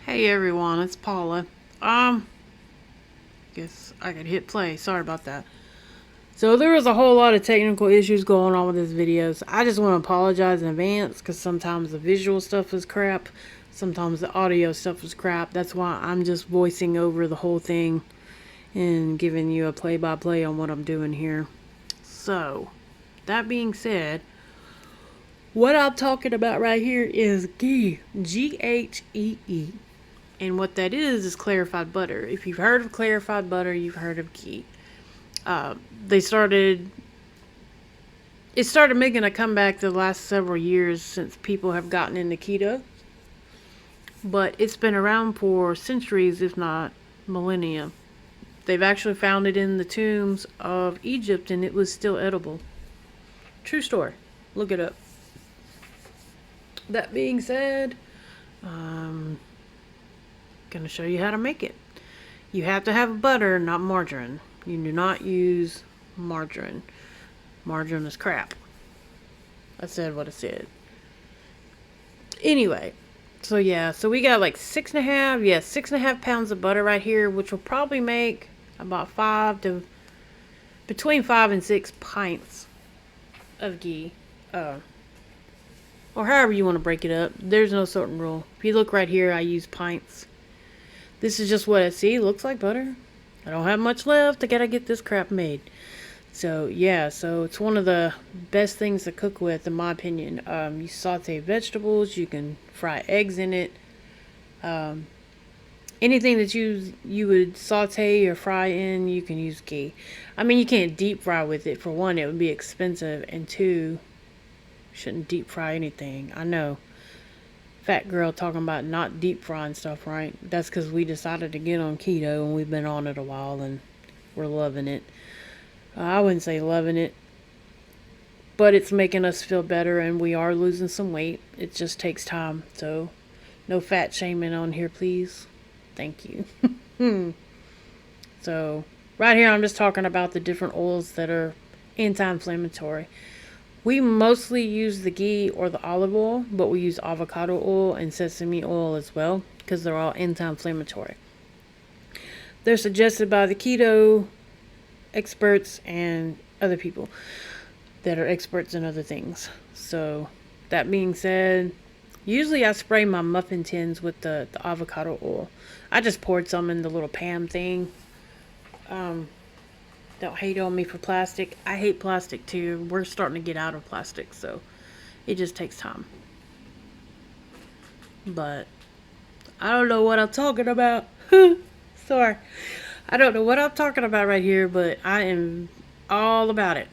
Hey everyone, it's Paula. Guess I could hit play. Sorry about that. So there was a whole lot of technical issues going on with this video. So I just want to apologize in advance because sometimes the visual stuff is crap, sometimes the audio stuff is crap. That's why I'm just voicing over the whole thing and giving you a play-by-play on what I'm doing here. So, that being said, what I'm talking about right here is GHEE. GHEE. And what that is clarified butter. If you've heard of clarified butter, you've heard of GHEE. They started. It started making a comeback the last several years since people have gotten into keto. But it's been around for centuries, if not millennia. They've actually found it in the tombs of Egypt, and it was still edible. True story. Look it up. That being said, gonna show you how to make it. You have to have butter, not margarine. You do not use margarine. Margarine is crap. I said what I said. Anyway, so we got like 6.5 pounds of butter right here, which will probably make about between 5 and 6 pints of ghee. Or however you want to break it up. There's no certain rule. If you look right here, I use pints. This is just what I see. Looks like butter. I don't have much left. I gotta get this crap made. So it's one of the best things to cook with, in my opinion. You saute vegetables. You can fry eggs in it. Anything that you would saute or fry in, you can use ghee. I mean, you can't deep fry with it. For one, it would be expensive, and two, shouldn't deep fry anything. I know. Fat girl talking about not deep frying stuff, right? That's because we decided to get on keto and we've been on it a while and we're loving it. I wouldn't say loving it, but it's making us feel better and we are losing some weight. It just takes time. So, no fat shaming on here, please. Thank you. So, right here I'm just talking about the different oils that are anti-inflammatory. We mostly use the ghee or the olive oil, but we use avocado oil and sesame oil as well because they're all anti-inflammatory. They're suggested by the keto experts and other people that are experts in other things. So, that being said, usually I spray my muffin tins with the avocado oil. I just poured some in the little Pam thing. Don't hate on me for plastic. I hate plastic too. We're starting to get out of plastic, so it just takes time. But I don't know what I'm talking about. Sorry. I don't know what I'm talking about right here, but I am all about it.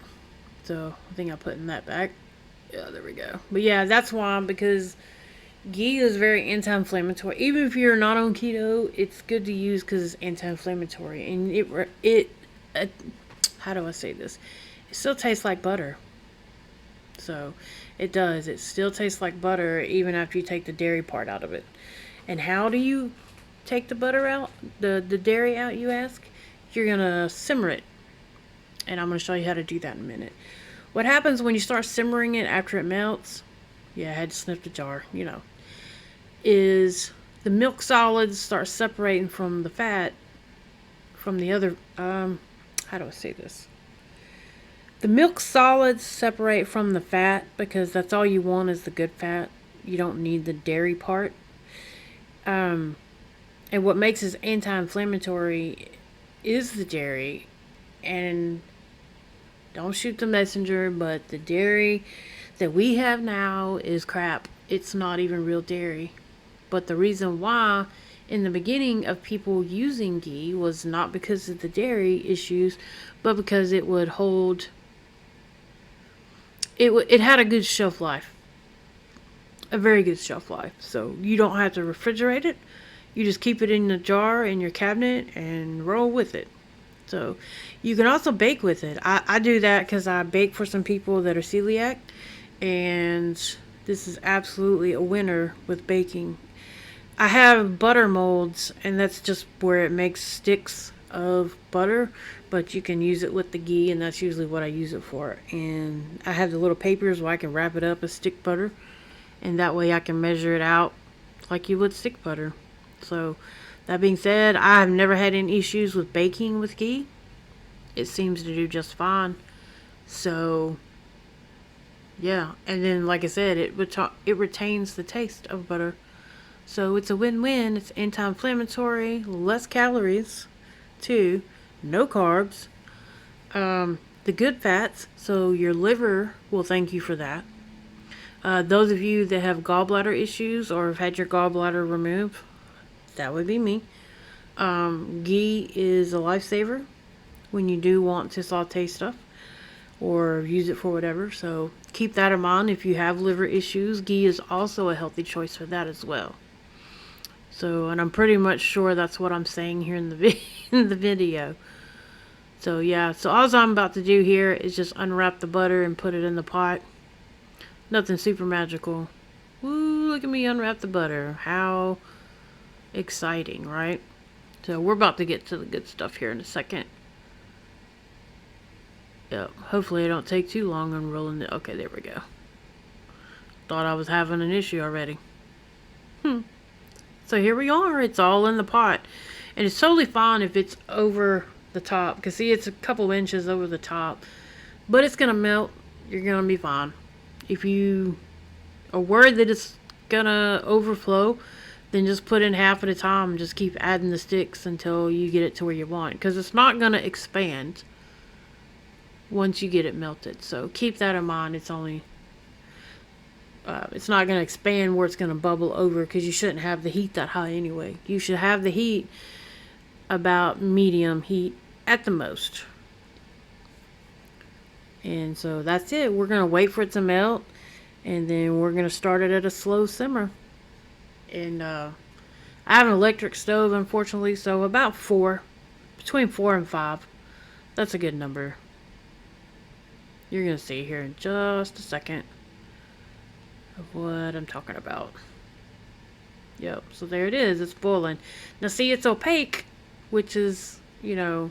So I think I'm putting that back. Yeah, there we go. But yeah, that's why, because ghee is very anti-inflammatory. Even if you're not on keto, it's good to use because it's anti-inflammatory, and how do I say this? It still tastes like butter. So, it does. It still tastes like butter even after you take the dairy part out of it. And how do you take the butter out? The dairy out, you ask? You're going to simmer it. And I'm going to show you how to do that in a minute. What happens when you start simmering it after it melts? Yeah, I had to sniff the jar, is the milk solids start separating from the fat from the other, how do I say this? The milk solids separate from the fat because that's all you want is the good fat. You don't need the dairy part. And what makes it anti-inflammatory is the dairy. And don't shoot the messenger, but the dairy that we have now is crap. It's not even real dairy. But the reason why in the beginning of people using ghee was not because of the dairy issues, but because it would hold. It had a good shelf life, a very good shelf life. So you don't have to refrigerate it. You just keep it in a jar in your cabinet and roll with it. So you can also bake with it. I do that because I bake for some people that are celiac, and this is absolutely a winner with baking. I have butter molds, and that's just where it makes sticks of butter, but you can use it with the ghee, and that's usually what I use it for. And I have the little papers where I can wrap it up as stick butter, and that way I can measure it out like you would stick butter. So that being said, I have never had any issues with baking with ghee. It seems to do just fine. So yeah, and then like I said, it retains the taste of butter. So it's a win-win. It's anti-inflammatory, less calories, too, no carbs, the good fats. So your liver will thank you for that. Those of you that have gallbladder issues or have had your gallbladder removed, that would be me. Ghee is a lifesaver when you do want to saute stuff or use it for whatever. So keep that in mind. If you have liver issues, ghee is also a healthy choice for that as well. So, and I'm pretty much sure that's what I'm saying here in the in the video. So yeah, so all I'm about to do here is just unwrap the butter and put it in the pot. Nothing super magical. Woo, look at me unwrap the butter. How exciting, right? So we're about to get to the good stuff here in a second. Yep, hopefully it don't take too long unrolling it. Okay, there we go. Thought I was having an issue already. So here we are. It's all in the pot. And it's totally fine if it's over the top. Because see, it's a couple inches over the top. But it's going to melt. You're going to be fine. If you are worried that it's going to overflow, then just put in half at a time. And just keep adding the sticks until you get it to where you want. Because it's not going to expand once you get it melted. So keep that in mind. It's only... it's not going to expand where it's going to bubble over, because you shouldn't have the heat that high anyway. You should have the heat about medium heat at the most. And so that's it. We're going to wait for it to melt, and then we're going to start it at a slow simmer. And I have an electric stove, unfortunately, so about 4, between 4 and 5. That's a good number. You're going to see here in just a second of what I'm talking about. Yep, so there it is. It's boiling. Now see, it's opaque, which is, you know,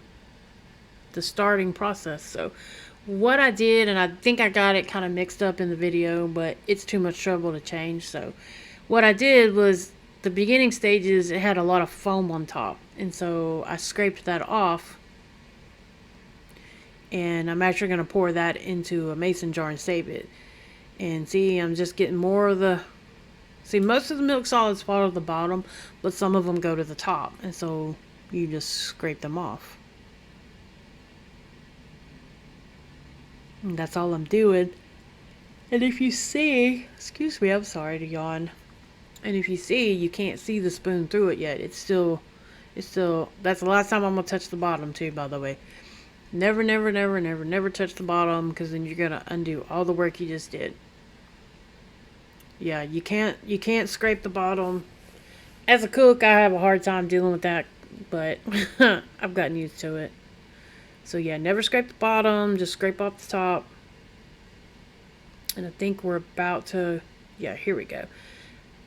the starting process. So what I did, and I think I got it kind of mixed up in the video, but it's too much trouble to change. So what I did was, the beginning stages, it had a lot of foam on top, and so I scraped that off, and I'm actually going to pour that into a mason jar and save it. And see, I'm just getting more of the... See, most of the milk solids fall to the bottom, but some of them go to the top. And so you just scrape them off. And that's all I'm doing. And if you see... Excuse me, I'm sorry to yawn. And if you see, you can't see the spoon through it yet. It's still... That's the last time I'm going to touch the bottom too, by the way. Never, never, never, never, never touch the bottom, because then you're going to undo all the work you just did. Yeah, you can't scrape the bottom. As a cook, I have a hard time dealing with that, but I've gotten used to it. So yeah, never scrape the bottom, just scrape off the top. And I think we're about to... Yeah, here we go.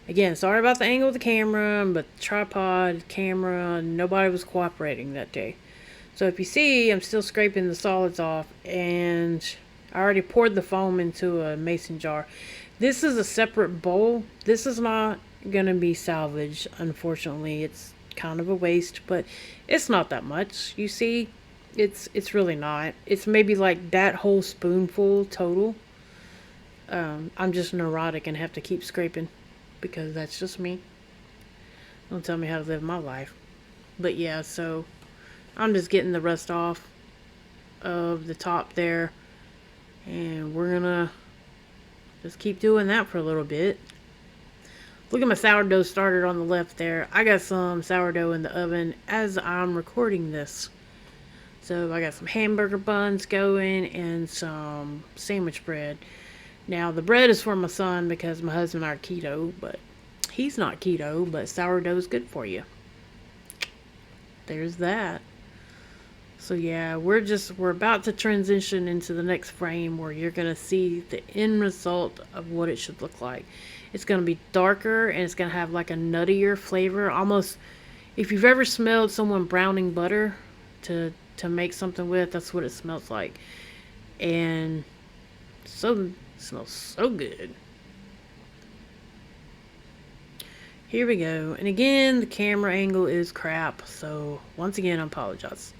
Again, sorry about the angle of the camera, but tripod, camera, nobody was cooperating that day. So if you see, I'm still scraping the solids off, and I already poured the foam into a mason jar. This is a separate bowl. This is not going to be salvaged, unfortunately. It's kind of a waste, but it's not that much. You see, it's really not. It's maybe like that whole spoonful total. I'm just neurotic and have to keep scraping, because that's just me. Don't tell me how to live my life. But yeah, so I'm just getting the rest off of the top there, and we're gonna just keep doing that for a little bit. Look at my sourdough starter on the left there. I got some sourdough in the oven as I'm recording this. So I got some hamburger buns going and some sandwich bread. Now the bread is for my son because my husband are keto, but he's not keto, but sourdough is good for you. There's that. So yeah, we're about to transition into the next frame where you're going to see the end result of what it should look like. It's going to be darker, and it's going to have like a nuttier flavor. Almost, if you've ever smelled someone browning butter to make something with, that's what it smells like. And it smells so good. here we go. And again, the camera angle is crap. So once again, I apologize.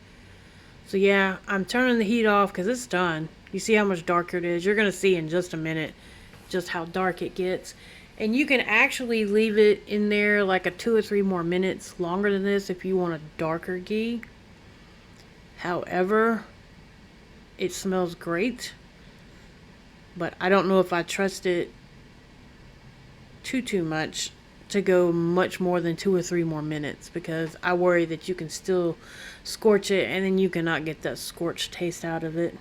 So yeah, I'm turning the heat off because it's done. You see how much darker it is? You're going to see in just a minute just how dark it gets. And you can actually leave it in there like a 2 or 3 more minutes longer than this if you want a darker ghee. However, it smells great. But I don't know if I trust it too much to go much more than 2 or 3 more minutes, because I worry that you can still scorch it and then you cannot get that scorched taste out of it.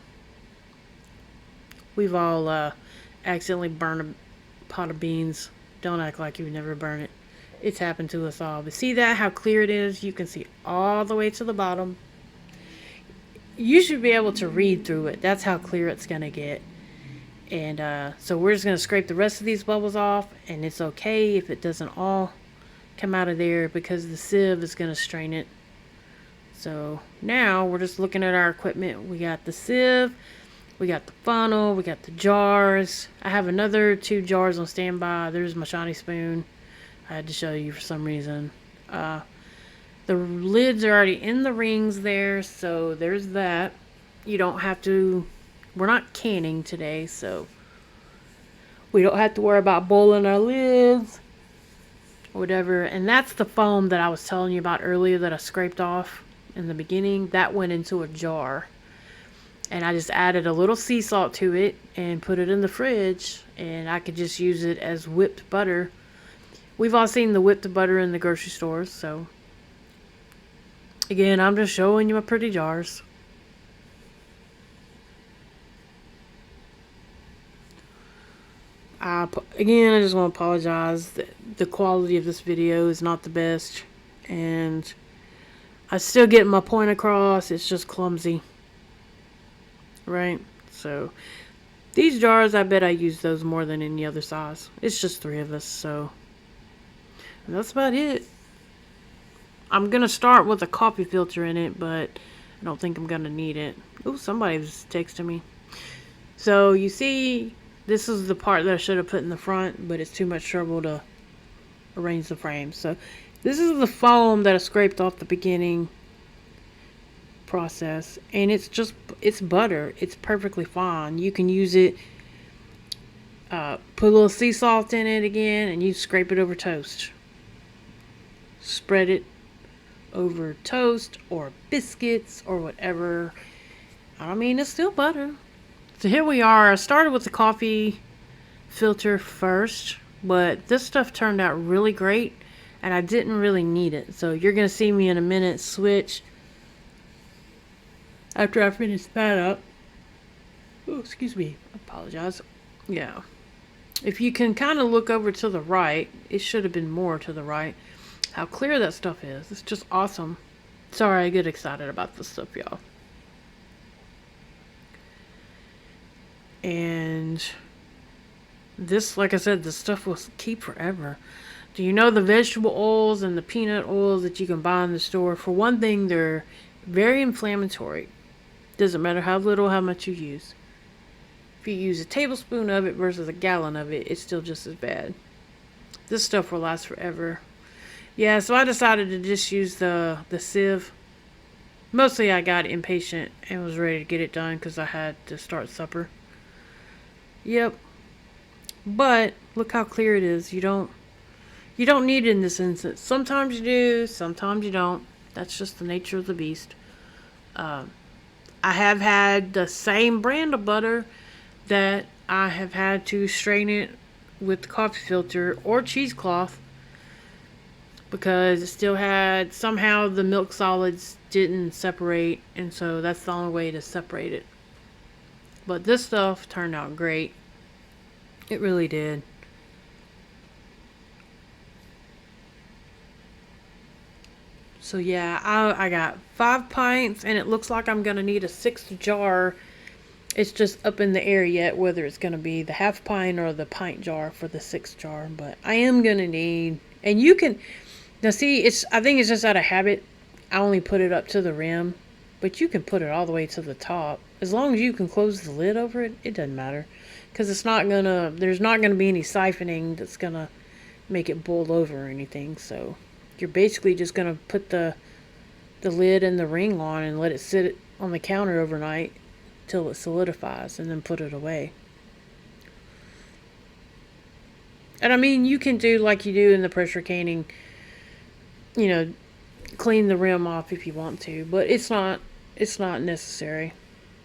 We've all accidentally burned a pot of beans. Don't act like you've never burned it. It's happened to us all. But see that, how clear it is? You can see all the way to the bottom. You should be able to read through it. That's how clear it's going to get. And so we're just going to scrape the rest of these bubbles off, and it's okay if it doesn't all come out of there because the sieve is going to strain it. So now we're just looking at our equipment. We got the sieve, we got the funnel, we got the jars. I have another 2 jars on standby. There's my shiny spoon. I had to show you for some reason. The lids are already in the rings there, so there's that. You don't have to... We're not canning today, so we don't have to worry about boiling our lids or whatever. And that's the foam that I was telling you about earlier that I scraped off in the beginning. That went into a jar. And I just added a little sea salt to it and put it in the fridge. And I could just use it as whipped butter. We've all seen the whipped butter in the grocery stores, so... Again, I'm just showing you my pretty jars. Again, I just want to apologize. The quality of this video is not the best, and I still get my point across. It's just clumsy, right? So these jars, I bet I use those more than any other size. It's just 3 of us, so and that's about it. I'm gonna start with a coffee filter in it, but I don't think I'm gonna need it. Oh, somebody's texting me. So you see, this is the part that I should have put in the front, but it's too much trouble to arrange the frame. So this is the foam that I scraped off the beginning process, and it's butter. It's perfectly fine. You can use it, put a little sea salt in it again, and you scrape it over toast. Spread it over toast or biscuits or whatever. I mean, it's still butter. So here we are. I started with the coffee filter first, but this stuff turned out really great, and I didn't really need it. So you're going to see me in a minute switch after I finish that up. Oh, excuse me. I apologize. Yeah. If you can kind of look over to the right, it should have been more to the right. How clear that stuff is. It's just awesome. Sorry, I get excited about this stuff, y'all. And this, like I said, this stuff will keep forever. Do you know the vegetable oils and the peanut oils that you can buy in the store? For one thing, they're very inflammatory. Doesn't matter how little, how much you use. If you use a tablespoon of it versus a gallon of it, it's still just as bad. This stuff will last forever. Yeah, so I decided to just use the sieve. Mostly I got impatient and was ready to get it done because I had to start supper. Yep. But look how clear it is. You don't need it in this instance. Sometimes you do, sometimes you don't. That's just the nature of the beast. I have had the same brand of butter that I have had to strain it with the coffee filter or cheesecloth, because it still had, somehow the milk solids didn't separate, and so that's the only way to separate it. But this stuff turned out great. It really did. So yeah, I got 5 pints, and it looks like I'm going to need a 6th jar. It's just up in the air yet whether it's going to be the half pint or the pint jar for the 6th jar. But I am going to need, and you can, now see, I think it's just out of habit. I only put it up to the rim, but you can put it all the way to the top. As long as you can close the lid over it, it doesn't matter. Because it's not gonna, there's not gonna be any siphoning that's gonna make it boil over or anything. So you're basically just gonna put the lid and the ring on and let it sit on the counter overnight till it solidifies, and then put it away. And I mean, you can do like you do in the pressure canning, you know, clean the rim off if you want to, but it's not necessary.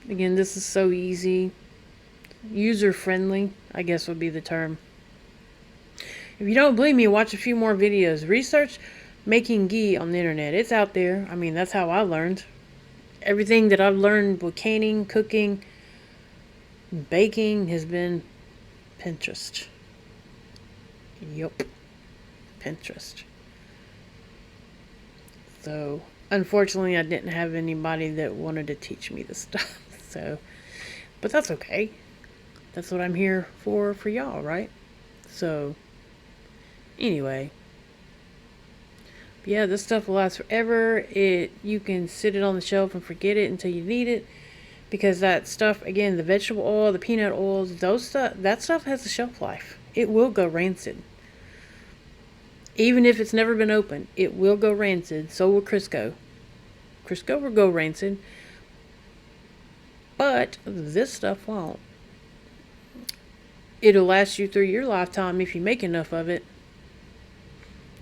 Again, this is so easy, user friendly, I guess would be the term. If you don't believe me, watch a few more videos. Research making ghee on the internet. It's out there. I mean, that's how I learned. Everything that I've learned with canning, cooking, baking has been Pinterest. Yup. Pinterest. So, unfortunately, I didn't have anybody that wanted to teach me this stuff. So, but that's okay. That's what I'm here for y'all, right? So, anyway. Yeah, this stuff will last forever. You can sit it on the shelf and forget it until you need it. Because that stuff, again, the vegetable oil, the peanut oils, that stuff has a shelf life. It will go rancid. Even if it's never been opened, it will go rancid. So will Crisco. Crisco will go rancid. But this stuff won't. It'll last you through your lifetime if you make enough of it.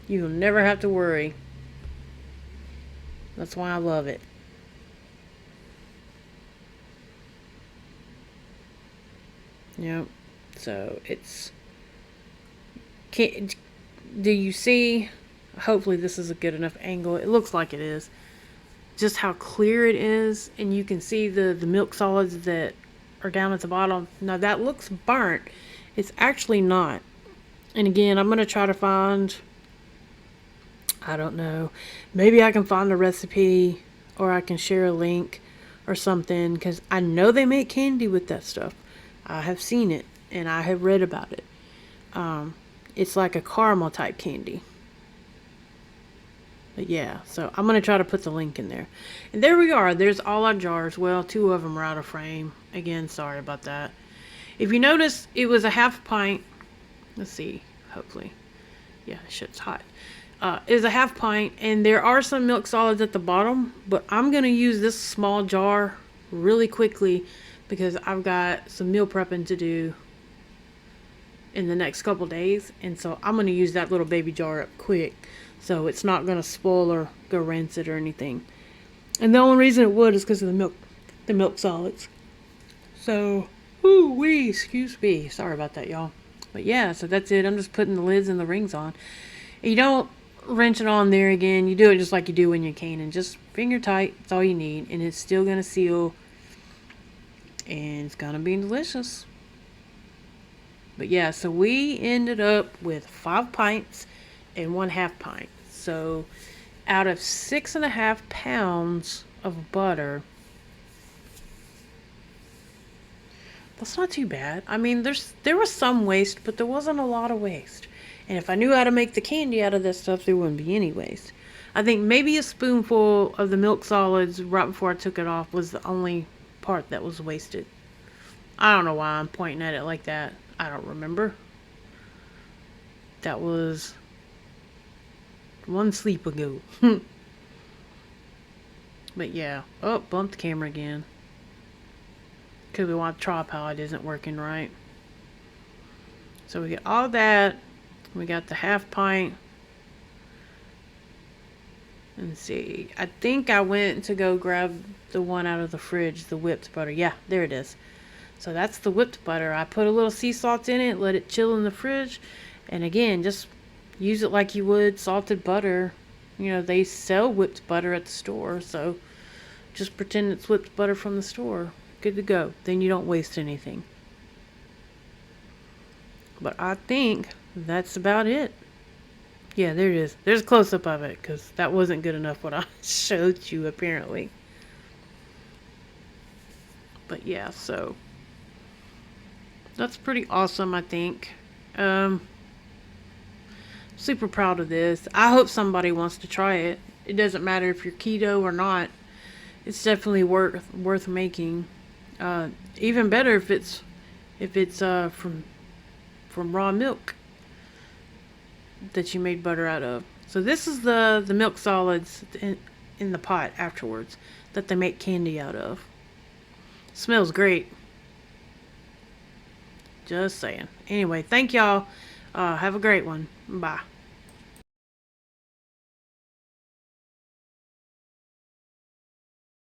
You'll never have to worry. That's why I love it. Yep. So it's... Do you see? Hopefully this is a good enough angle. It looks like it is. Just how clear it is. And you can see the milk solids that are down at the bottom. Now that looks burnt. It's actually not. And again, I'm going to try to find... I don't know. Maybe I can find a recipe, or I can share a link or something, because I know they make candy with that stuff. I have seen it and I have read about it. It's like a caramel type candy. But yeah, so I'm going to try to put the link in there. And there we are. There's all our jars. Well, 2 of them are out of frame. Again, sorry about that. If you notice, it was a half pint. Let's see. Hopefully. Yeah, shit's hot. Is a half pint, and there are some milk solids at the bottom, but I'm going to use this small jar really quickly because I've got some meal prepping to do in the next couple days, and so I'm going to use that little baby jar up quick so it's not going to spoil or go rancid or anything. And the only reason it would is because of the milk solids. So, woo-wee, excuse me. Sorry about that, y'all. But yeah, so that's it. I'm just putting the lids and the rings on. You don't wrench it on there again. You do it just like you do when you're canning. Just finger tight. That's all you need. And it's still going to seal. And it's going to be delicious. But yeah, so we ended up with 5 pints and 1/2 pint. So out of 6.5 pounds of butter, that's not too bad. I mean, there was some waste, but there wasn't a lot of waste. And if I knew how to make the candy out of this stuff, there wouldn't be any waste. I think maybe a spoonful of the milk solids right before I took it off was the only part that was wasted. I don't know why I'm pointing at it like that. I don't remember. That was one sleep ago. But yeah. Oh, bumped the camera again. Because we want the tripod isn't working right. So we got all that. We got the 1/2 pint. Let's see. I think I went to go grab the one out of the fridge, the whipped butter. Yeah, there it is. So that's the whipped butter. I put a little sea salt in it, let it chill in the fridge. And again, just use it like you would salted butter. You know, they sell whipped butter at the store. So just pretend it's whipped butter from the store. Good to go. Then you don't waste anything. But I think that's about it. Yeah, there it is. There's a close-up of it, because that wasn't good enough what I showed you, apparently. But yeah, so that's pretty awesome, I think. Super proud of this. I hope somebody wants to try it. It doesn't matter if you're keto or not. It's definitely worth making. Even better if it's from raw milk. that you made butter out of. So this is the milk solids in the pot afterwards that they make candy out of. Smells great. Just saying. Anyway, thank y'all. Have a great one. Bye.